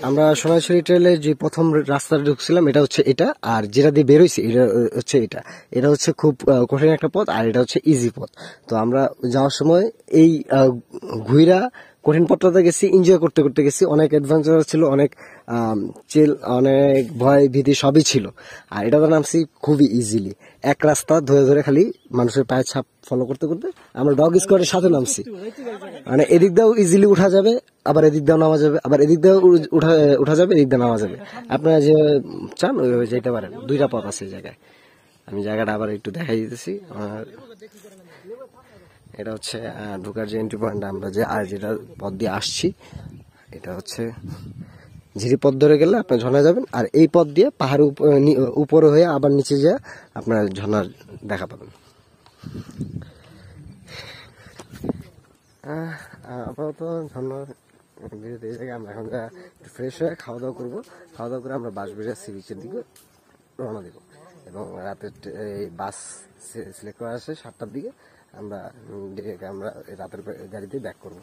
আমরা সোনাঝুরি ট্রেলে যে প্রথম রাস্তাটা ঢুকছিলাম এটা হচ্ছে এটা, আর যেটা দিয়ে বেরোইছি এটা হচ্ছে এটা। এটা হচ্ছে খুব কঠিন একটা পথ, আর এটা হচ্ছে ইজি পথ। তো আমরা যাওয়ার সময় এই ঘুইরা কঠিন পথটাতে গেছি, এনজয় করতে করতে গেছি। অনেক অ্যাডভেঞ্চার ছিল, অনেক চিল, অনেক ভয় ভীতি সবই ছিল। আর এটাতে নামছি খুবই ইজিলি, এক রাস্তা ধরে ধরে খালি মানুষের পায়ের ছাপ ফলো করতে করতে আমরা ডগ স্কোয়াডের সাথে নামছি। মানে এদিক দিয়েও ইজিলি উঠা যাবে, আবার এদিক দিয়েও নামা যাবে, আবার এদিক দিয়েও উঠা যাবে, এদিক দিয়ে নামা যাবে। আপনারা যে চান ওইভাবে যেতে পারেন, দুইটা পথ আছে এই জায়গায়। আমি জায়গাটা আবার একটু দেখাই দিতেছি। এটা হচ্ছে ঢোকার যে এন্ট্রি পয়েন্ট, আমরা যে আর যেটা পথ দিয়ে আসছি এটা হচ্ছে ঝিরি পথ ধরে গেলে আপনার ঝর্ণা যাবেন, আর এই পথ দিয়ে পাহাড়ের উপরে হয়ে আবার নিচে যা আপনার ঝর্ণার দেখা পাবেন। আপাতত ঝর্ণার বিরতি এই জায়গায় আমরা এখন ফ্রেশ হয়ে খাওয়া দাওয়া করবো। খাওয়া দাওয়া করে আমরা বাঁশবেড়িয়া সি বিচের দিকে রওনা দেবো, এবং রাতের এই বাস সিলেক্ট করা আছে 7টার দিকে। আমরা রাতের গাড়িতে ব্যাক করবো।